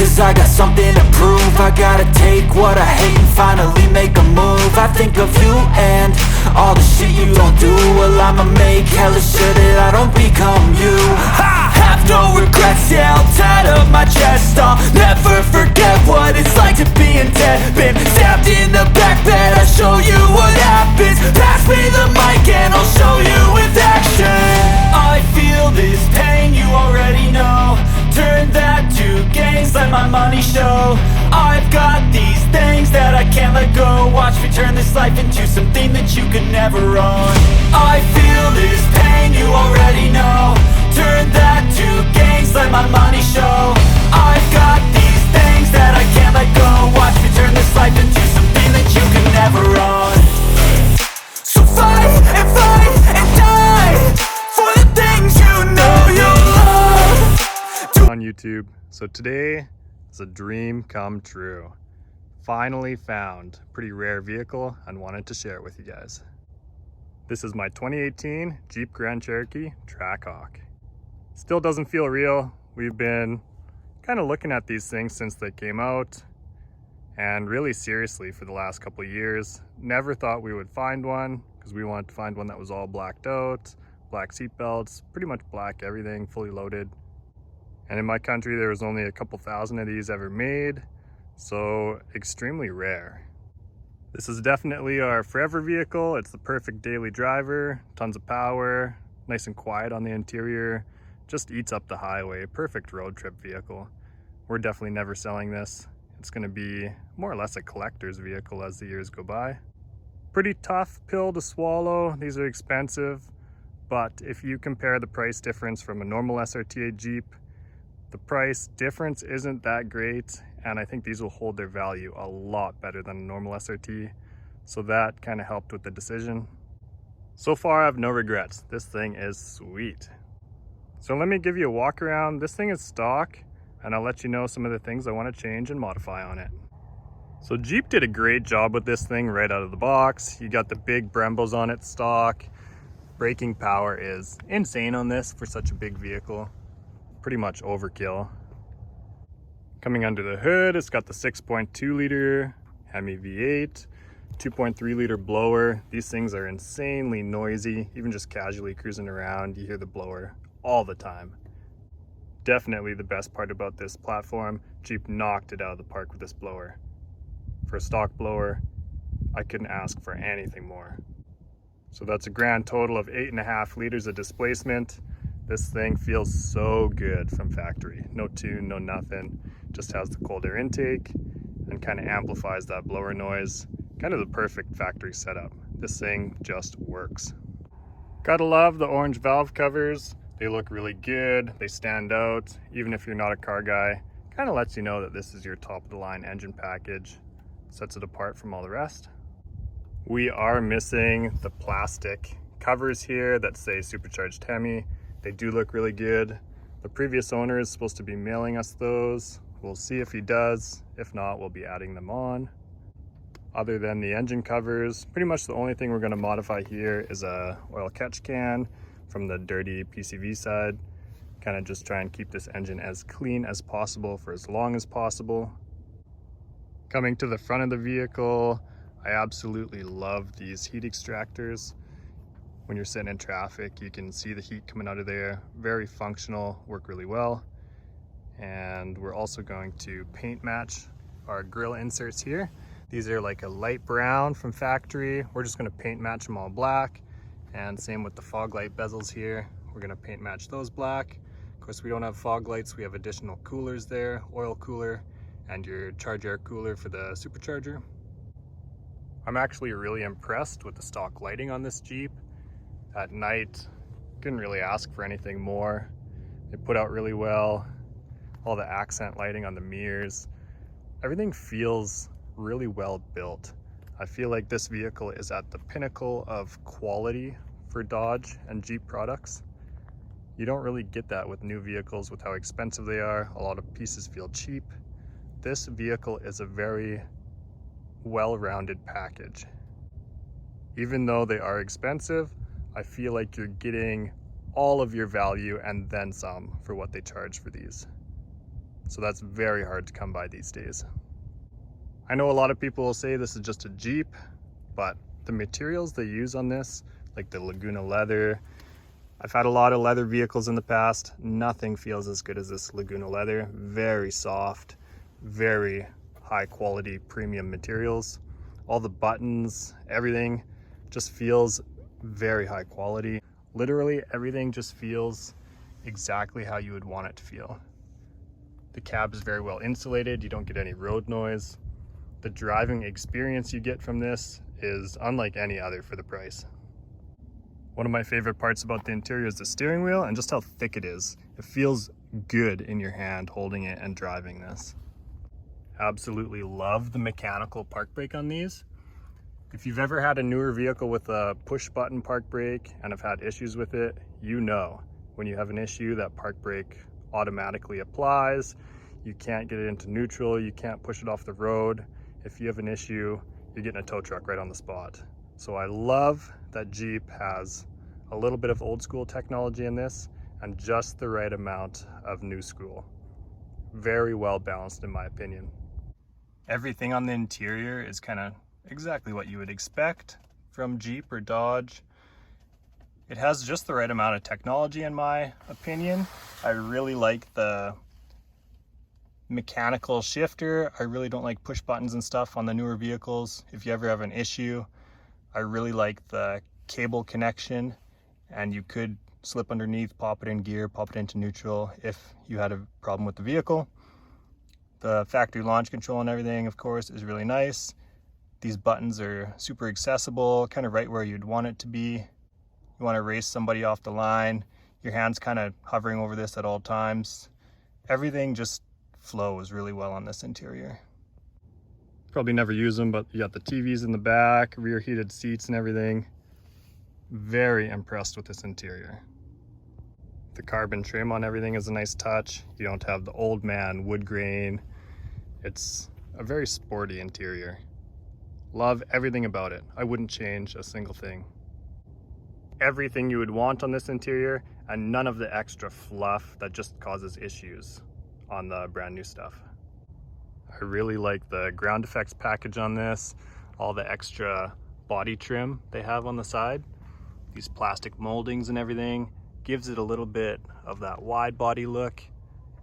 cause I got something to prove. I gotta take what I hate and finally make a move. I think of you and all the shit you don't do. Well, I'ma make hella sure that I don't become you. I have no regrets, yeah, I'll tie up my chest. I'll never forget what it's like to be in debt. Been stabbed in the back bed, I'll show you what happens. Pass me the mic and I'll show you with action. I feel this pain, you already know. Turn that to gains, let my money show. I've got these things that I can't let go. Watch me turn this life into something that you could never own. I feel this pain, you already know. Turn that to gains, let my money show. I've got these things that I can't let go. Watch me turn this life into something that you could never own. So fight and die for the things you know you love. On YouTube. So today is a dream come true. Finally found a pretty rare vehicle and wanted to share it with you guys. This is my 2018 Jeep Grand Cherokee TRACKHAWK. Still doesn't feel real. We've been kind of looking at these things since they came out, and really seriously for the last couple of years. Never thought we would find one, because we wanted to find one that was all blacked out, black seat belts, pretty much black everything, fully loaded. And in my country, there was only a couple thousand of these ever made, so extremely rare. This is definitely our forever vehicle. It's the perfect daily driver, tons of power, nice and quiet on the interior, just eats up the highway, perfect road trip vehicle. We're definitely never selling this. It's gonna be more or less a collector's vehicle as the years go by. Pretty tough pill to swallow. These are expensive, but if you compare the price difference from a normal SRT8 Jeep, the price difference isn't that great, and I think these will hold their value a lot better than a normal SRT, so that kind of helped with the decision. So far I have no regrets. This thing is sweet. So let me give you a walk around. This thing is stock, and I'll let you know some of the things I want to change and modify on it. So Jeep did a great job with this thing right out of the box. You got the big Brembos on it stock. Braking power is insane on this for such a big vehicle. Pretty much overkill. Coming under the hood, it's got the 6.2 liter Hemi V8, 2.3 liter blower. These things are insanely noisy. Even just casually cruising around, you hear the blower all the time. Definitely the best part about this platform. Jeep knocked it out of the park with this blower. For a stock blower, I couldn't ask for anything more. So that's a grand total of 8.5 liters of displacement. This thing feels so good from factory. No tune, no nothing. Just has the cold air intake and kind of amplifies that blower noise. Kind of the perfect factory setup. This thing just works. Gotta love the orange valve covers. They look really good. They stand out. Even if you're not a car guy, kind of lets you know that this is your top of the line engine package. Sets it apart from all the rest. We are missing the plastic covers here that say supercharged Hemi. They do look really good. The previous owner is supposed to be mailing us those. We'll see if he does. If not, we'll be adding them on. Other than the engine covers, pretty much the only thing we're gonna modify here is a oil catch can from the dirty PCV side. Kind of just try and keep this engine as clean as possible for as long as possible. Coming to the front of the vehicle, I absolutely love these heat extractors. When you're sitting in traffic, you can see the heat coming out of there. Very functional, work really well. And we're also going to paint match our grill inserts here. These are like a light brown from factory. We're just gonna paint match them all black. And same with the fog light bezels here. We're gonna paint match those black. Of course, we don't have fog lights. We have additional coolers there, oil cooler, and your charge air cooler for the supercharger. I'm actually really impressed with the stock lighting on this Jeep. At night, couldn't really ask for anything more. They put out really well. All the accent lighting on the mirrors. Everything feels really well built. I feel like this vehicle is at the pinnacle of quality for Dodge and Jeep products. You don't really get that with new vehicles with how expensive they are. A lot of pieces feel cheap. This vehicle is a very well-rounded package. Even though they are expensive, I feel like you're getting all of your value and then some for what they charge for these. so that's very hard to come by these days. I know a lot of people will say this is just a Jeep, but the materials they use on this, like the Laguna leather, I've had a lot of leather vehicles in the past. Nothing feels as good as this Laguna leather. Very soft, very high quality premium materials. All the buttons, everything just feels very high quality. Literally everything just feels exactly how you would want it to feel. The cab is very well insulated. You don't get any road noise. The driving experience you get from this is unlike any other for the price. One of my favorite parts about the interior is the steering wheel and just how thick it is. It feels good in your hand holding it and driving this. Absolutely love the mechanical park brake on these. If you've ever had a newer vehicle with a push button park brake and have had issues with it, you know when you have an issue that park brake automatically applies. You can't get it into neutral, you can't push it off the road. If you have an issue, you're getting a tow truck right on the spot. So I love that Jeep has a little bit of old school technology in this and just the right amount of new school. Very well balanced in my opinion. Everything on the interior is kind of exactly what you would expect from Jeep or Dodge. It has just the right amount of technology in my opinion. I really like the mechanical shifter. I really don't like push buttons and stuff on the newer vehicles. If you ever have an issue, I really like the cable connection, and you could slip underneath, pop it in gear, pop it into neutral if you had a problem with the vehicle. The factory launch control and everything, of course, is really nice. These buttons are super accessible, kind of right where you'd want it to be. You want to race somebody off the line, your hand's kind of hovering over this at all times. Everything just flows really well on this interior. Probably never use them, but you got the TVs in the back, rear heated seats and everything. Very impressed with this interior. The carbon trim on everything is a nice touch. You don't have the old man wood grain. It's a very sporty interior. Love everything about it. I wouldn't change a single thing. Everything you would want on this interior and none of the extra fluff that just causes issues on the brand new stuff. I really like the ground effects package on this, all the extra body trim they have on the side. These plastic moldings and everything gives it a little bit of that wide body look,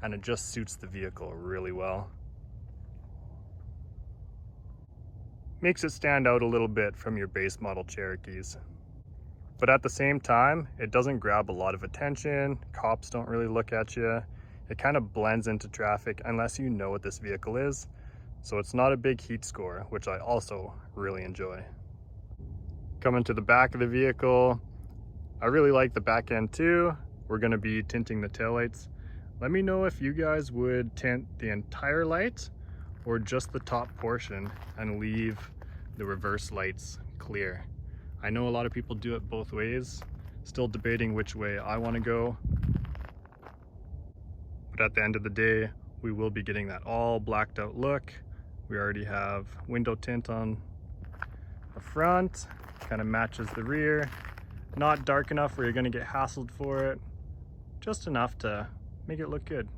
and it just suits the vehicle really well. Makes it stand out a little bit from your base model Cherokees. But at the same time, it doesn't grab a lot of attention. Cops don't really look at you. It kind of blends into traffic unless you know what this vehicle is. So it's not a big heat score, which I also really enjoy. Coming to the back of the vehicle, I really like the back end too. We're gonna be tinting the taillights. Let me know if you guys would tint the entire light or just the top portion and leave the reverse lights clear. I know a lot of people do it both ways. Still debating which way I want to go. But at the end of the day, we will be getting that all blacked out look. We already have window tint on the front, kind of matches the rear. Not dark enough where you're going to get hassled for it, just enough to make it look good.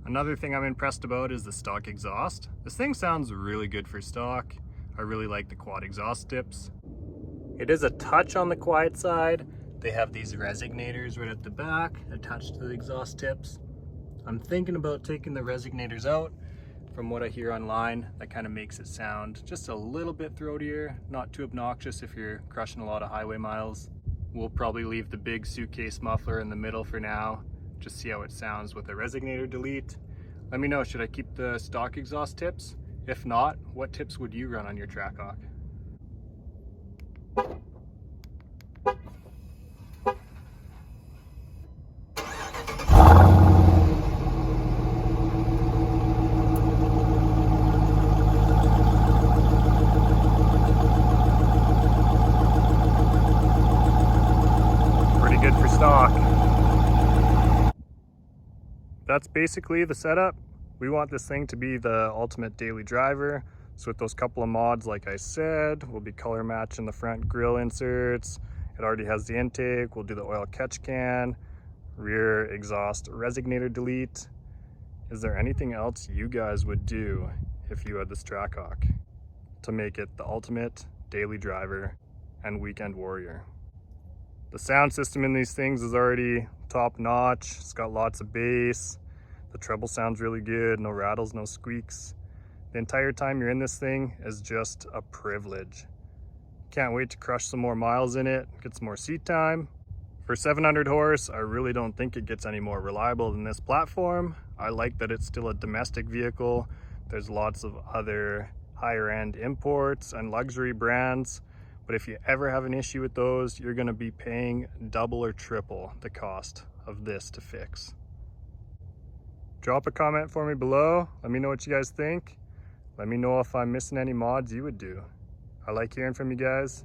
Another thing I'm impressed about is the stock exhaust. This thing sounds really good for stock. I really like the quad exhaust tips. It is a touch on the quiet side. They have these resignators right at the back attached to the exhaust tips. I'm thinking about taking the resignators out. From what I hear online, that kind of makes it sound just a little bit throatier, not too obnoxious if you're crushing a lot of highway miles. We'll probably leave the big suitcase muffler in the middle for now, just see how it sounds with the resignator delete. Let me know, should I keep the stock exhaust tips? If not, what tips would you run on your TRACKHAWK? Pretty good for stock. That's basically the setup. We want this thing to be the ultimate daily driver. So with those couple of mods, like I said, we'll be color matching the front grille inserts. It already has the intake. We'll do the oil catch can, rear exhaust resignator delete. Is there anything else you guys would do if you had this TRACKHAWK to make it the ultimate daily driver and weekend warrior? The sound system in these things is already top notch. It's got lots of bass. The treble sounds really good, no rattles, no squeaks. The entire time you're in this thing is just a privilege. Can't wait to crush some more miles in it, get some more seat time. For 700 horse, I really don't think it gets any more reliable than this platform. I like that it's still a domestic vehicle. There's lots of other higher end imports and luxury brands, but if you ever have an issue with those, you're gonna be paying double or triple the cost of this to fix. Drop a comment for me below. Let me know what you guys think. Let me know if I'm missing any mods you would do. I like hearing from you guys,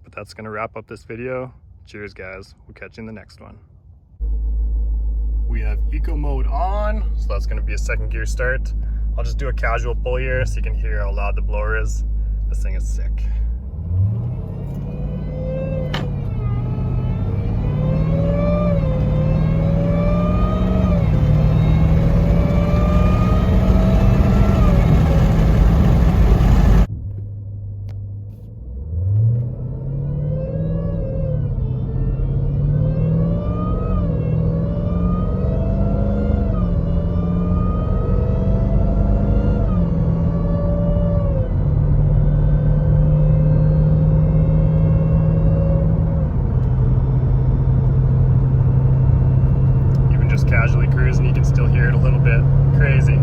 but that's gonna wrap up this video. Cheers guys, we'll catch you in the next one. We have eco mode on, so that's gonna be a second gear start. I'll just do a casual pull here so you can hear how loud the blower is. This thing is sick. Casually cruising, you can still hear it a little bit. Crazy.